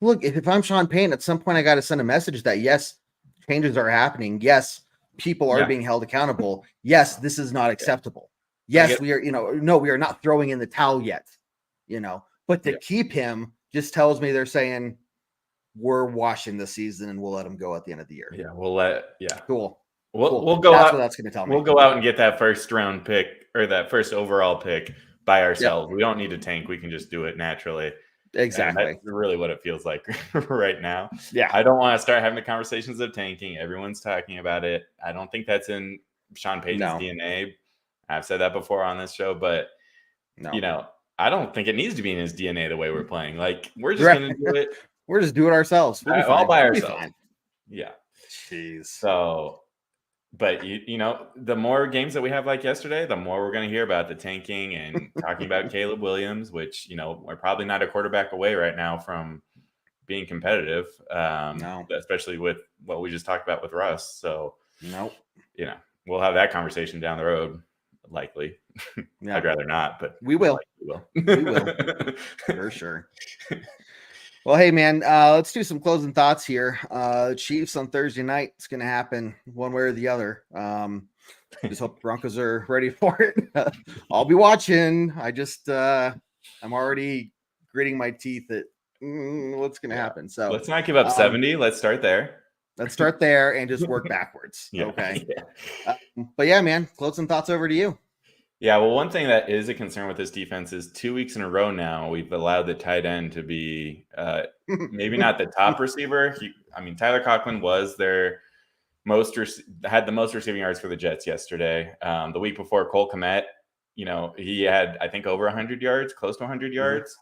Look, if I'm Sean Payton, at some point I got to send a message that yes, changes are happening. Yes, people are being held accountable. Yes, this is not acceptable. Yes, we are, no, we are not throwing in the towel yet, but to keep him just tells me they're saying we're washing the season and we'll let him go at the end of the year. Yeah. Cool. We'll go that's out. What that's going to tell me. We'll go out and get that first round pick or that first overall pick by ourselves. We don't need to tank. We can just do it naturally. Exactly. And that's really what it feels like right now. Yeah. I don't want to start having the conversations of tanking. Everyone's talking about it. I don't think that's in Sean Payton's DNA. I've said that before on this show, but I don't think it needs to be in his DNA the way we're playing. Like we're just going to do it. We're just doing it ourselves. All by ourselves. Yeah. Jeez. So, but the more games that we have like yesterday, the more we're going to hear about the tanking and talking about Caleb Williams, which, we're probably not a quarterback away right now from being competitive. No. Especially with what we just talked about with Russ. So, nope. We'll have that conversation down the road. Likely. Yeah. I'd rather not, but we will. We will. For sure. Well, hey, man, let's do some closing thoughts here. Chiefs on Thursday night. It's going to happen one way or the other. Just hope the Broncos are ready for it. I'll be watching. I'm already gritting my teeth at what's going to happen. So let's not give up 70. Let's start there. Let's start there and just work backwards. Okay. But yeah, man, closing thoughts over to you. Yeah, well, one thing that is a concern with this defense is 2 weeks in a row now we've allowed the tight end to be maybe not the top receiver. Tyler Conklin was their had the most receiving yards for the Jets yesterday. The week before, Cole Kmet, he had I think over 100 yards, close to 100 yards.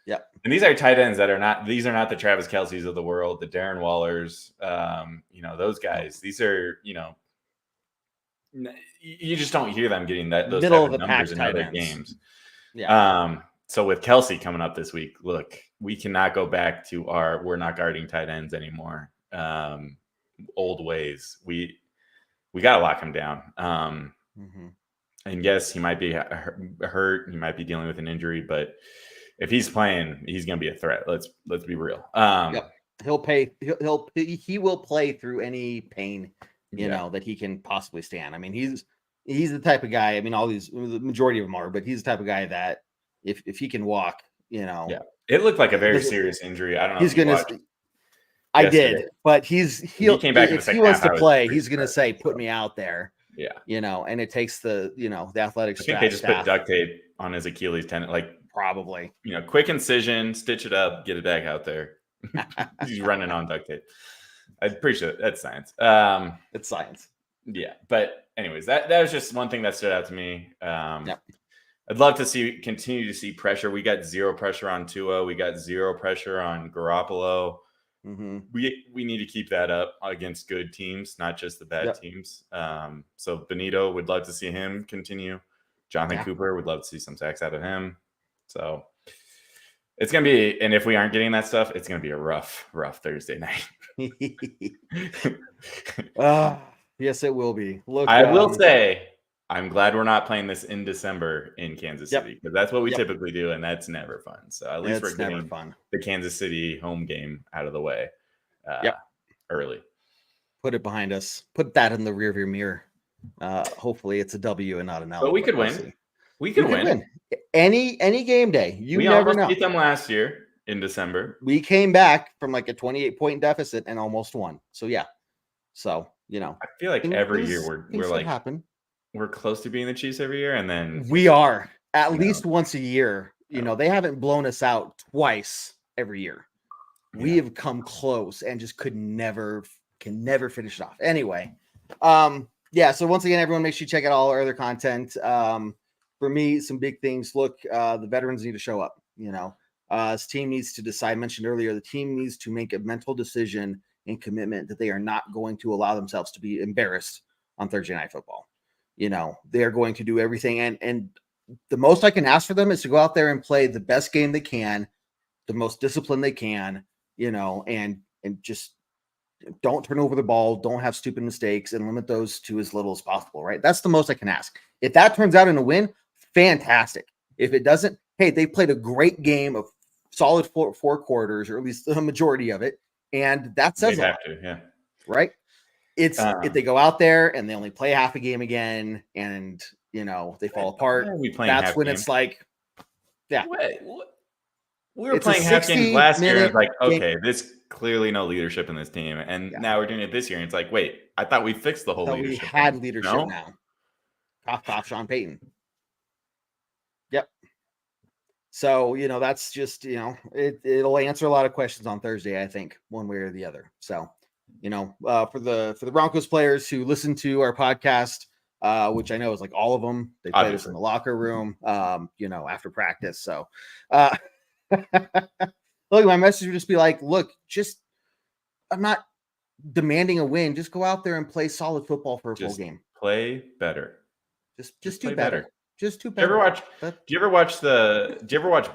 Yeah, and these are tight ends that are not. These are not the Travis Kelce's of the world, the Darren Wallers. Those guys. These are you just don't hear them getting those middle type of numbers in other games. Yeah. So with Kelce coming up this week, look, we cannot go back to we're not guarding tight ends anymore. Old ways. We got to lock him down. And yes, he might be hurt. He might be dealing with an injury, but if he's playing, he's going to be a threat. Let's be real. He'll pay. He will play through any pain, that he can possibly stand. He's the type of guy. The majority of them are, but he's the type of guy that if he can walk, it looked like a very serious injury. I don't know. He's going to. I did, but he came back if he wants to play, he's going to say, "Put me out there." Yeah. And it takes the athletic. I think they just put duct tape on his Achilles tendon, probably. Quick incision, stitch it up, get it back out there. He's running on duct tape. I'm pretty sure that's science. It's science. Yeah, but anyways, that was just one thing that stood out to me. Yep. I'd love to continue to see pressure. We got zero pressure on Tua. We got zero pressure on Garoppolo. Mm-hmm. We need to keep that up against good teams, not just the bad teams. So Benito, would love to see him continue. Jonathan Cooper, would love to see some sacks out of him. So it's going to be, and if we aren't getting that stuff, it's going to be a rough Thursday night. Yes, it will be. Look, I will say, I'm glad we're not playing this in December in Kansas City, because that's what we typically do, and that's never fun. So at least we're getting the Kansas City home game out of the way early. Put it behind us. Put that in the rearview mirror. Hopefully it's a W and not an L. But we could win. We could win. Any game day. We never almost beat them last year in December. We came back from like a 28-point deficit and almost won. So yeah. So, I feel like every year we're like happen. We're close to being the Chiefs every year, and then we are at least once a year. They haven't blown us out twice every year. We have come close and just can never finish it off. Anyway, so once again, everyone, make sure you check out all our other content. For me, some big things. Look, the veterans need to show up. This team needs to decide. I mentioned earlier, the team needs to make a mental decision and commitment that they are not going to allow themselves to be embarrassed on Thursday Night Football. They are going to do everything. And the most I can ask for them is to go out there and play the best game they can, the most disciplined they can, and just don't turn over the ball, don't have stupid mistakes, and limit those to as little as possible, right? That's the most I can ask. If that turns out in a win, fantastic. If it doesn't, hey, they played a great game of solid four quarters, or at least the majority of it, and that says they have to, right? It's if they go out there and they only play half a game again, and they fall apart. That's when it's like, we were playing half games last year. And it's like, okay, there's clearly no leadership in this team, and now we're doing it this year. And it's like, wait, I thought we fixed the whole leadership. We had leadership now. Cough, Sean Payton. Yep. So that's just it'll answer a lot of questions on Thursday, I think, one way or the other. So. For the Broncos players who listen to our podcast, which I know is like all of them, they play this in the locker room, after practice. So, look, my message would just be like, look, I'm not demanding a win. Just go out there and play solid football for a full game. Play better. Just do better. Just do better. Do you ever watch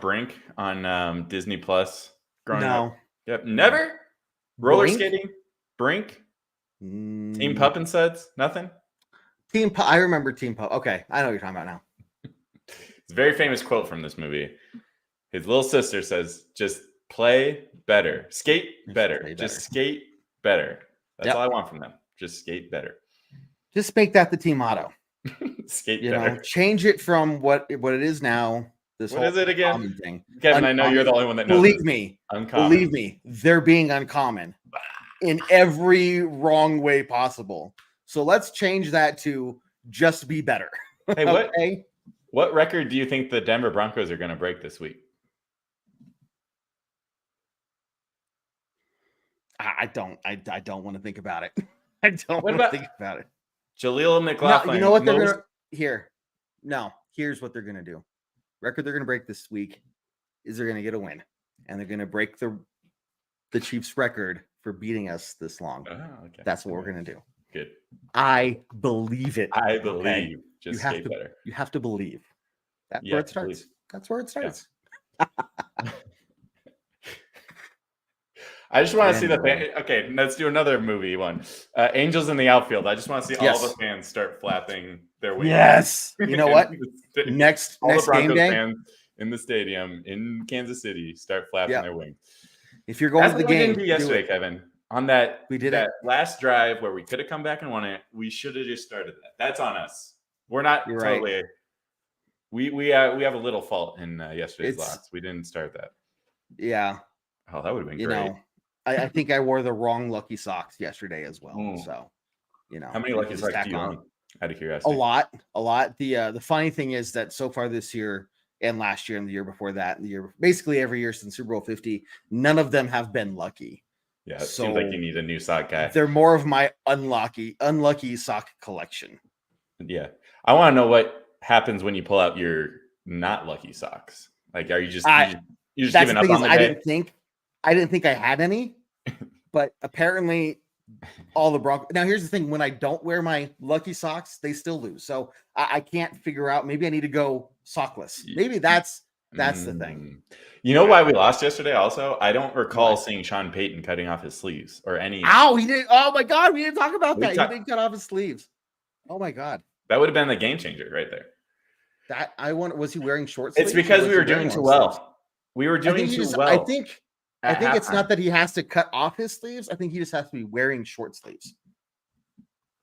Brink on Disney Plus growing up? Yep. Never? Roller skating? Brink? Team Pup and Suds? Nothing? I remember Team Pup. Okay, I know what you're talking about now. It's a very famous quote from this movie. His little sister says, just play better. Skate better. Just skate better. That's all I want from them. Just skate better. Just make that the team motto. Skate better. Change it from what it is now. What is it again? Thing. Kevin, I know you're the only one that knows. Believe me, they're being uncommon in every wrong way possible. So let's change that to just be better. Hey, what record do you think the Denver Broncos are going to break this week? I don't want to think about it. I don't want to think about it. Jaleel McLaughlin. No, you know what they're going to here's what they're going to do. Record they're going to break this week is they're going to get a win, and they're going to break the Chiefs record for beating us this long. Oh, okay. That's what we're going to do. Good. I believe it. I believe. Okay? Just you have to. Better. You have to believe. That's where it starts. Believe. That's where it starts. Yeah. I just want to see the fan. Okay, let's do another movie one. Angels in the Outfield. I just want to see all the fans start flapping their wings. Yes. You know what? next Broncos game day, fans in the stadium in Kansas City start flapping their wings. If you're going to the game, we didn't do yesterday, Kevin, on that we did that last drive where we could have come back and won it, we should have just started that. That's on us. We're not totally. Right. We have a little fault in yesterday's loss. We didn't start that. Yeah. Oh, that would have been great. I think I wore the wrong lucky socks yesterday as well. So, how many lucky socks do you own? Out of curiosity, a lot. The funny thing is that so far this year and last year and the year before that, and basically every year since Super Bowl 50, none of them have been lucky. Yeah, it seems like you need a new sock guy. They're more of my unlucky sock collection. Yeah. I want to know what happens when you pull out your not lucky socks. Like, are you just giving up on the day? I didn't think I had any, but apparently all the Broncos. Now, here's the thing. When I don't wear my lucky socks, they still lose. So I can't figure out. Maybe I need to go sockless. Maybe that's the thing. You know why we lost yesterday also? I don't recall seeing Sean Payton cutting off his sleeves or any. Ow, he did. Oh, my God. We didn't talk about that. He did cut off his sleeves. Oh, my God. That would have been the game changer right there. Was he wearing short sleeves? It's because we were doing too well. We were doing too well. I think it's not that he has to cut off his sleeves. I think he just has to be wearing short sleeves.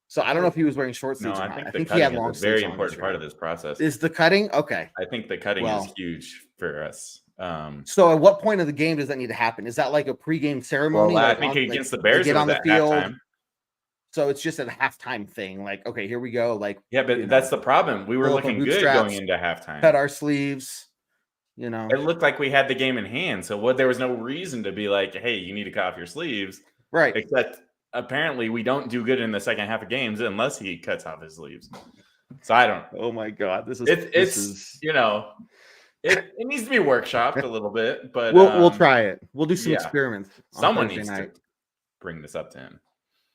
So I don't know if he was wearing short sleeves. No, I think he had long sleeves. Very important part of this process. Is the cutting? Okay. I think the cutting is huge for us. So at what point of the game does that need to happen? Is that like a pregame ceremony? Well, I think against the Bears, get on the field. Halftime. So it's just a halftime thing. Like, okay, here we go. Like, yeah, but that's the problem. We were looking good going into halftime. Cut our sleeves. It looked like we had the game in hand. So there was no reason to be like, hey, you need to cut off your sleeves. Right. Except apparently we don't do good in the second half of games unless he cuts off his sleeves. So I don't. Oh my God. It needs to be workshopped a little bit, but we'll try it. We'll do some experiments. Someone needs to bring this up to him.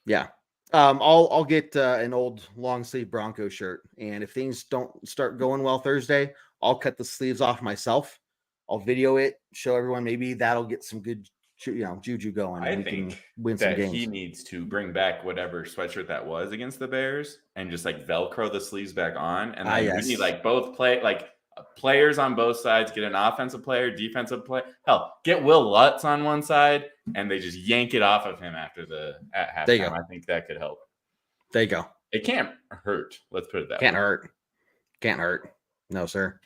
Yeah. I'll get an old long sleeve Bronco shirt, and if things don't start going well Thursday, I'll cut the sleeves off myself. I'll video it, show everyone. Maybe that'll get some good, juju going. I think win some games. He needs to bring back whatever sweatshirt that was against the Bears and just like Velcro the sleeves back on, and then we need like both players on both sides. Get an offensive player, defensive player. Hell, get Will Lutz on one side, and they just yank it off of him at halftime. I think that could help. There you go. It can't hurt. Let's put it that way. Can't hurt. No, sir.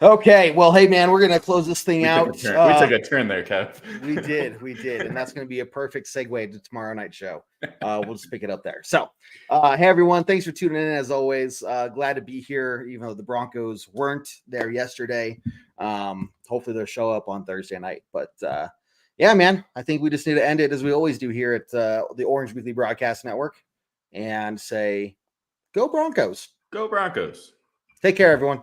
Okay. Well, hey, man, we're going to close this thing out. We took a turn there, Kev. We did. And that's going to be a perfect segue to tomorrow night's show. We'll just pick it up there. So, hey, everyone, thanks for tuning in as always. Glad to be here, even though the Broncos weren't there yesterday. Hopefully they'll show up on Thursday night. But, yeah, man, I think we just need to end it as we always do here at the Orange Weekly Broadcast Network and say, go Broncos. Go Broncos. Take care, everyone.